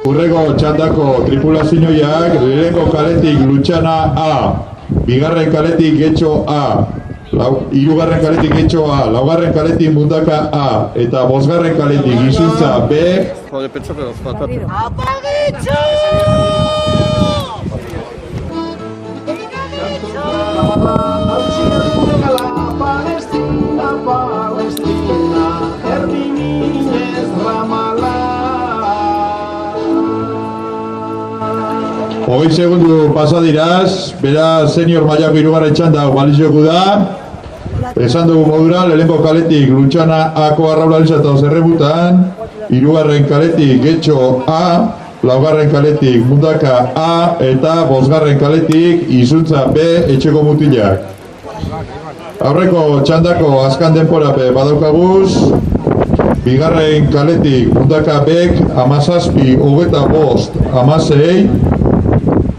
Urrego txandako tripulazioak lehenengo kaletik Lutxana A, bigarren kaletik Getxo A, hirugarren kaletik Getxo A, laugarren kaletik Mundaka A, eta bosgarren kaletik Izuntza B. Joder, pentsa que nos falta. ¡Apagitxo! Palestina, Palestina, Erdiminez Ramala. 20 segundu pasadiraz, beraz senior mailako hirugarren txanda balizioku da. Esan dugu modura, lehenengo kaletik Lutxana A-ko arraulalizatu zerrebutan, hirugarren kaletik Getxo A, laugarren kaletik Mundaka A, eta bosgarren kaletik Izuntza B etxeko mutilak. Aurreko txandako azkan denporape badaukaguz, bigarren kaletik Mundaka Bek 17, 25, 16,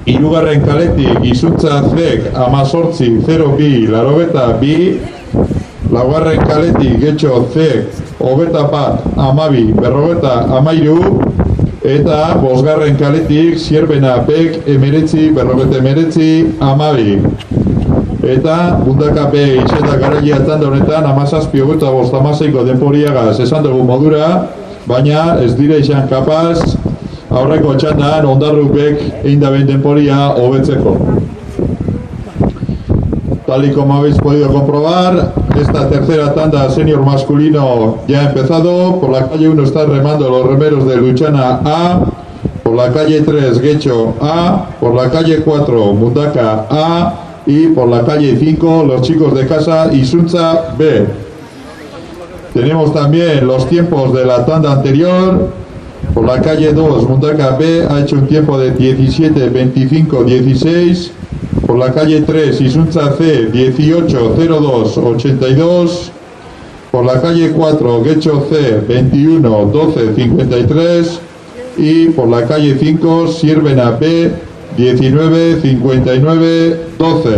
hirugarren kaletik Izuntza Zek 18, 02, 82, laugarren kaletik Getxo Zek 21, 12, 53, eta bosgarren kaletik Zierbena Bek 19, 49, 12. Eta Mundaka B izeta garaia tanda honetan 17, 25, 16ko denporiagaz esan dugu modura, baina ez dira izan kapaz aurreko txandan Ondarrupek egin da behin denporia hobetzeko. Tal y como habéis podido comprobar, esta tercera tanda senior masculino ya ha empezado. Por la calle 1 están remando los remeros de Lutxana A, por la calle 3 Getxo A, por la calle 4 Mundaka A y por la calle 5 los chicos de casa Izuntza B. Tenemos también los tiempos de la tanda anterior. Por la calle 2 Mundaka B ha hecho un tiempo de 17, 25, 16. Por la calle 3 Izuntza C 18, 02, 82. Por la calle 4 Getxo C 21, 12, 53. Y por la calle 5 Zierbena B 19, 59, 12.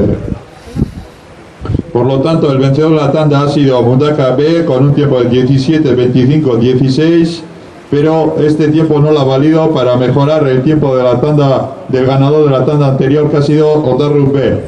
Por lo tanto, el vencedor de la tanda ha sido Mundaka B con un tiempo de 17, 25, 16, pero este tiempo no lo ha valido para mejorar el tiempo de la tanda del ganador de la tanda anterior, que ha sido Ondarruk B.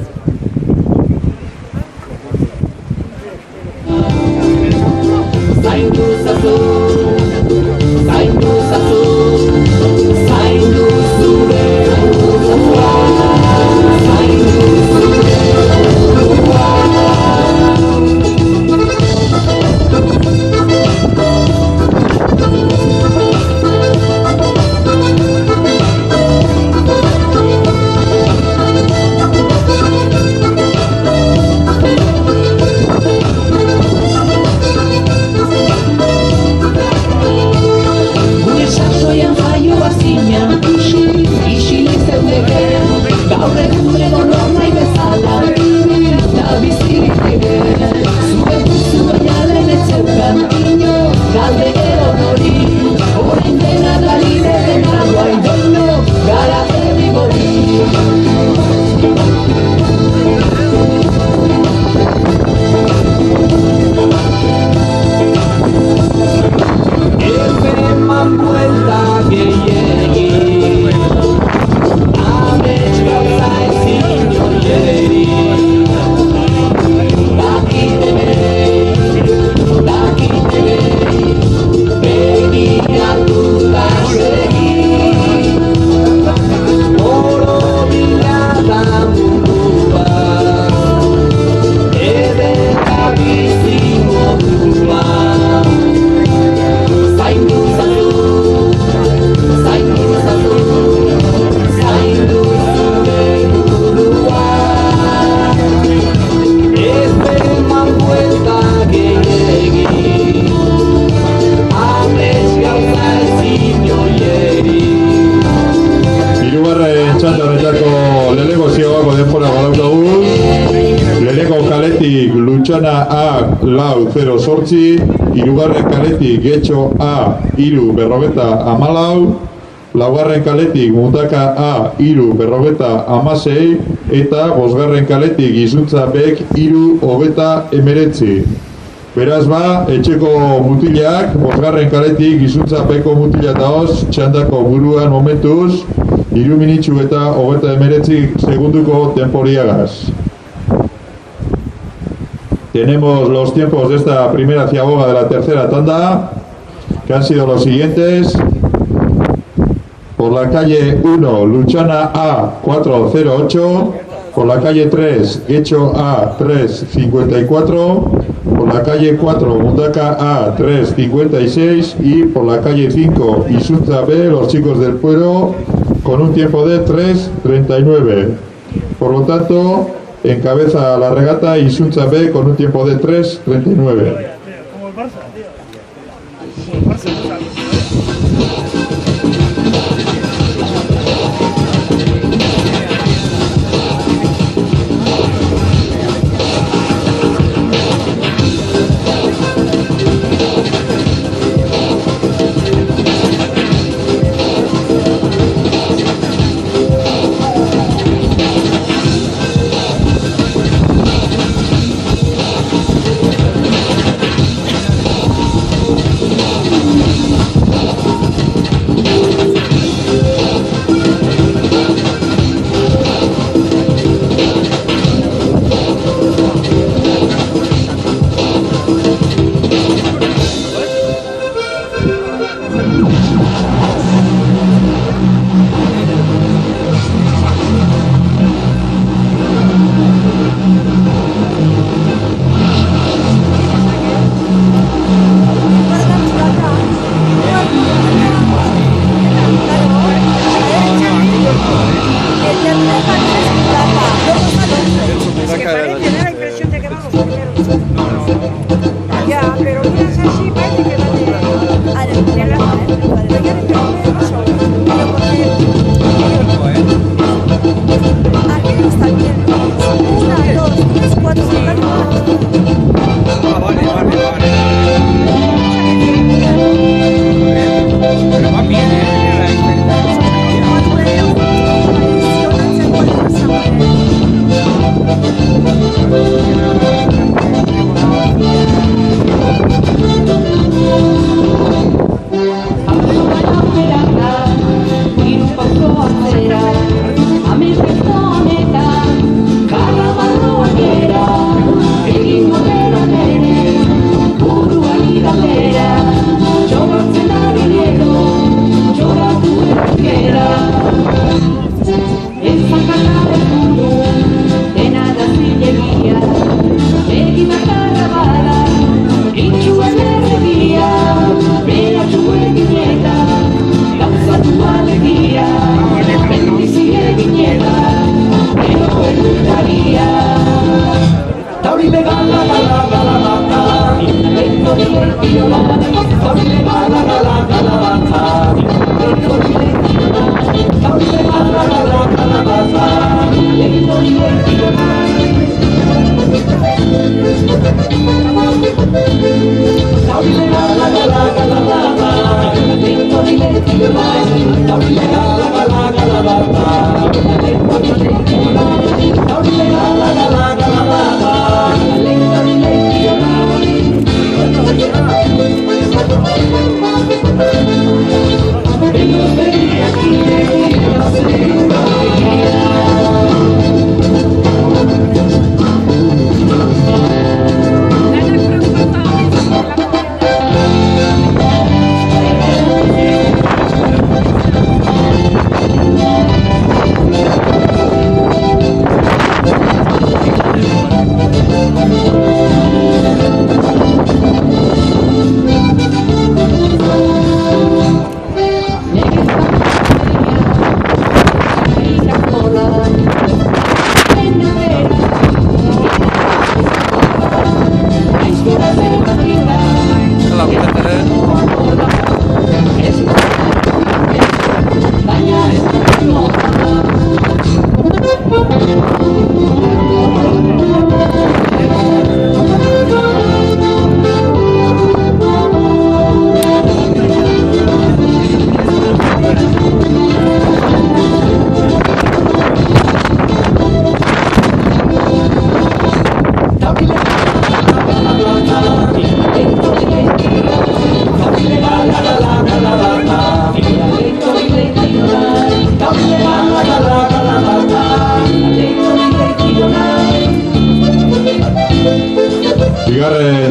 Lutxana A lau 08, hirugarren kaletik Getxo A 3 laugarren kaletik Mundaka A 3 eta bosgarren kaletik Izuntza Bek 3 19. Beraz ba, etxeko mutilak, bosgarren kaletik gizuntzapeko mutila eta hoz, txandako buruan momentuz, 3 minitxu eta 39 segunduko temporiagaz. Tenemos los tiempos de esta primera ciaboga de la tercera tanda, que han sido los siguientes. Por la calle 1, Luchana A 408, por la calle 3, Guecho A 354, por la calle 4, Mundaka A 356 y por la calle 5, Isunza B, los chicos del pueblo, con un tiempo de 3:39. Por lo tanto, encabeza la regata Isunza B con un tiempo de 3:39. Como el Barça, tío. Como el Barça.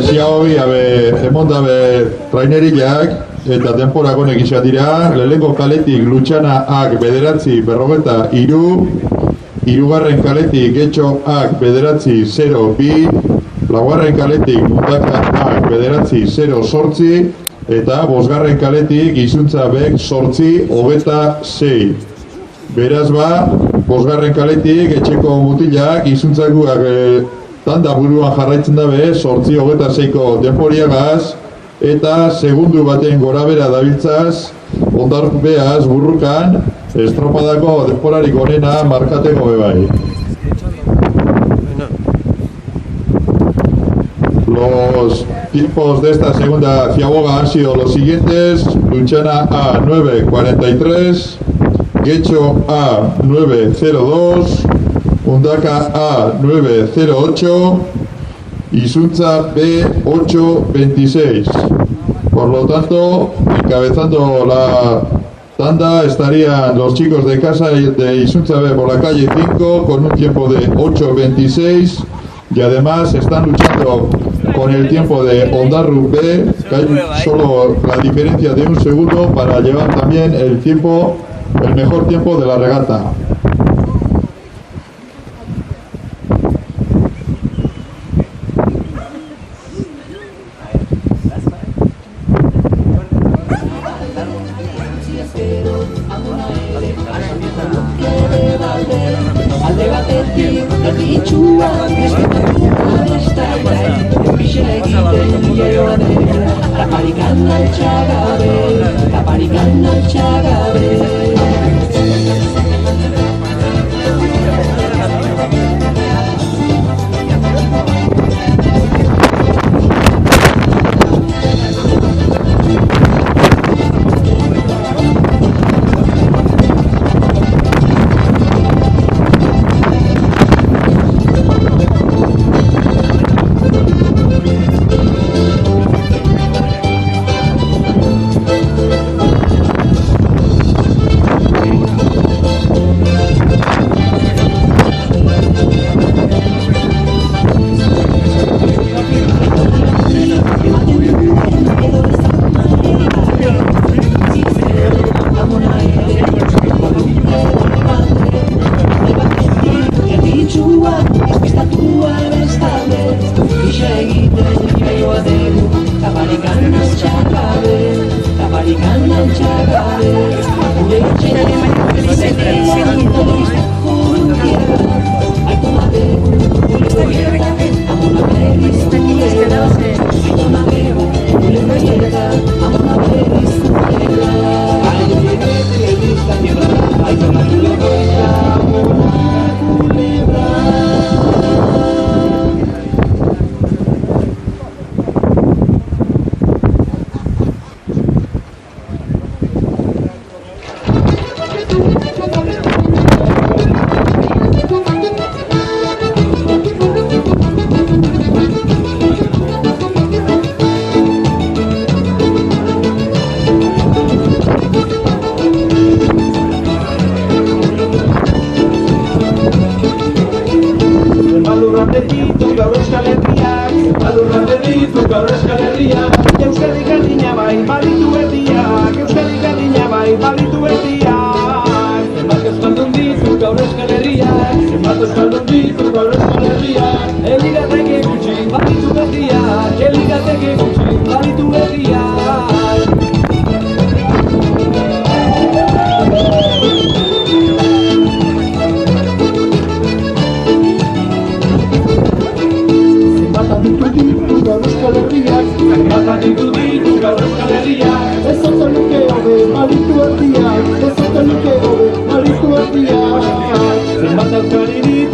zia hobi emon dabe traineriak eta denporak honek izan dira. Lehenengo kaletik Lutxana-ak bederatzi berrogeta iru, hirugarren kaletik Getxo-ak bederatzi 0-2, laugarren kaletik Mundaka-ak bederatzi 0-8, eta bosgarren kaletik Izuntza-bek 8-26. Beraz bosgarren kaletik etxeko mutilak Izuntzakuak tanda buruan jarraitzen dabe 8-26ko denporiagaz, eta segundu baten gorabera dabiltzaz, Ondarrupeaz burrukan, estropadako denporarik onena markateko bebai. Los tiempos de esta segunda ciaboga han sido los siguientes: Lutxana A 9.43, Getxo A 9.02, Mundaka A 9.08, Izuntza B 8.26. Por lo tanto, encabezando la tanda estarían los chicos de casa de Izuntza B por la calle 5 con un tiempo de 8.26, y además están luchando con el tiempo de Ondarru B, que hay solo la diferencia de un segundo para llevar también el mejor tiempo de la regata.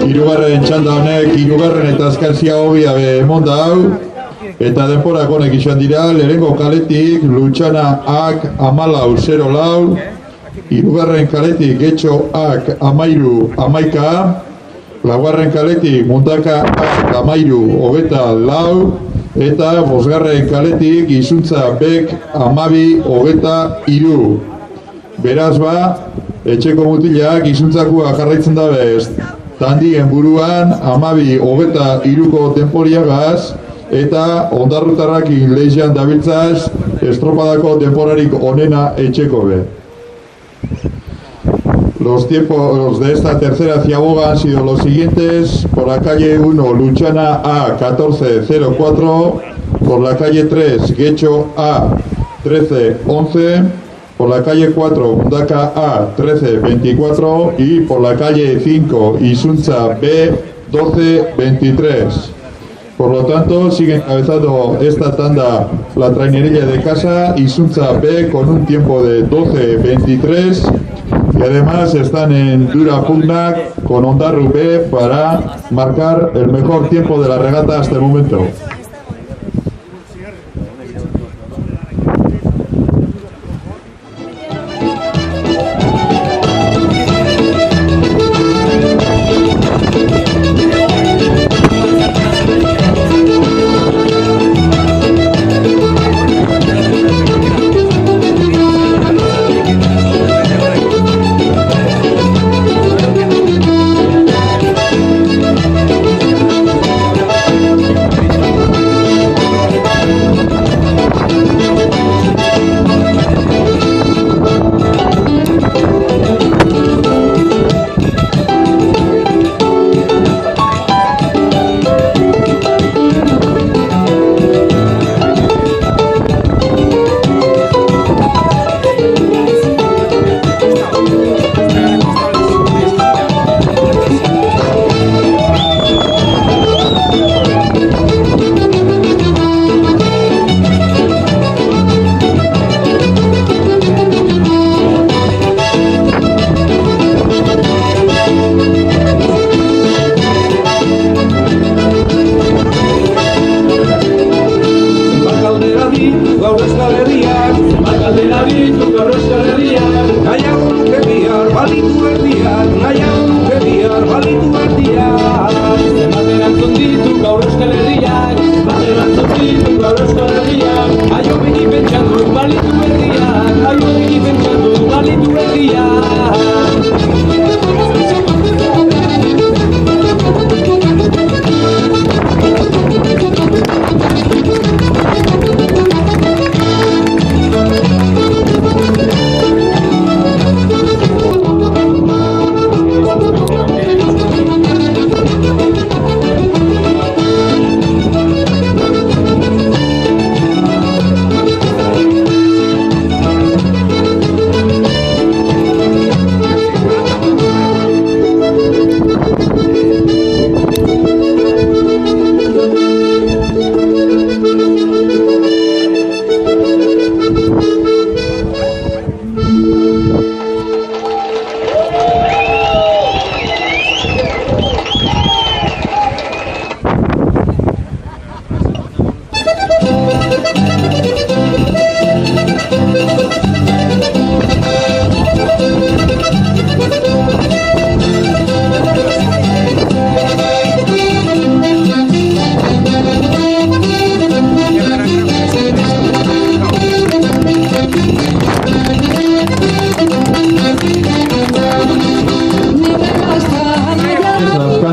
Hirugarren txanda honek, hirugarren eta azken zia hobia emon da hau, eta denporak honek izan dira. Lehenengo kaletik Lutxana-ak 14-0-4, hirugarren kaletik Getxo-ak 13-11, laugarren kaletik Mundaka-ak 13-24, eta bosgarren kaletik Izuntza-bek 12-23. Beraz etxeko mutilak Izuntzakoa jarraitzen dabe tandien buruan 12-23ko denporiagaz, eta ondarrutarrak inleizean dabiltzaz estropadako denporarik onena etxeko be. Los tiempos de esta tercera ciaboga han sido los siguientes: por la calle 1 Luchana A 1404, por la calle 3 Guecho A 1311, por la calle 4 Mundaka A 1324 y por la calle 5 Isunza B 1223. Por lo tanto, sigue encabezando esta tanda la trainerilla de casa Isunza B con un tiempo de 12.23 y además están en dura pugna con Ondarru B para marcar el mejor tiempo de la regata hasta el momento.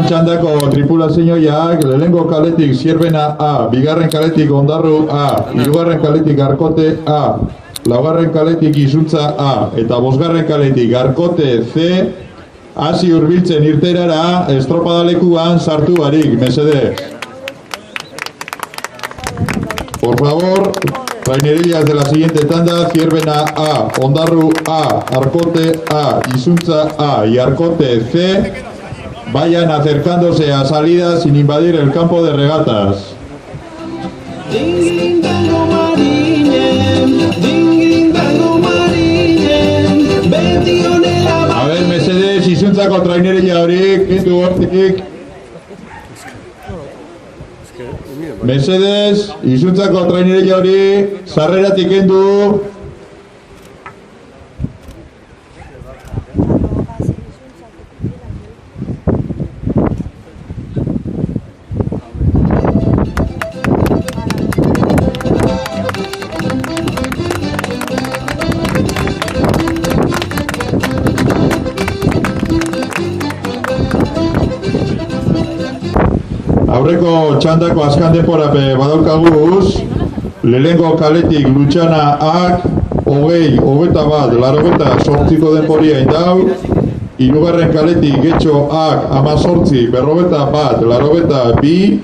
Txandako tripulazioak lehenengo kaletik Zierbena A, bigarren kaletik Ondarru A, hirugarren kaletik Arkote A, laugarren kaletik Izuntza A, eta bosgarren kaletik Arkote C, hasi hurbiltzen irterara estropadalekuan sartu barik, mesedez. Por favor, trainerillas de la siguiente tanda: Zierbena A, Ondarru A, Arkote A, Izuntza A y Arkote C, vayan acercándose a salida sin invadir el campo de regatas. A ver, mesedez, Izuntzako trainerilla horik, kendu hortik. Mesedez, Izuntzako trainerilla horik, sarreratik kendu. aurreko txandako azkan denporape badaukaguz, lehenengo kaletik Lutxana ak, 20, 21, 88ko denporia indau, hirugarren kaletik Getxo ak, 18, 41, 82,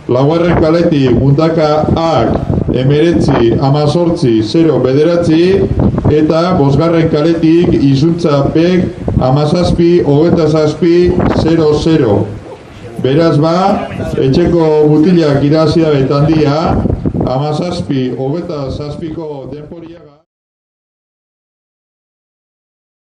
laugarren kaletik Mundaka ak, 19, 18, 0, 9, eta bosgarren kaletik Izuntza pek, 17, 27, 00. Beraz ba, etxeko mutilak irazia betandia, 17, 27ko denporia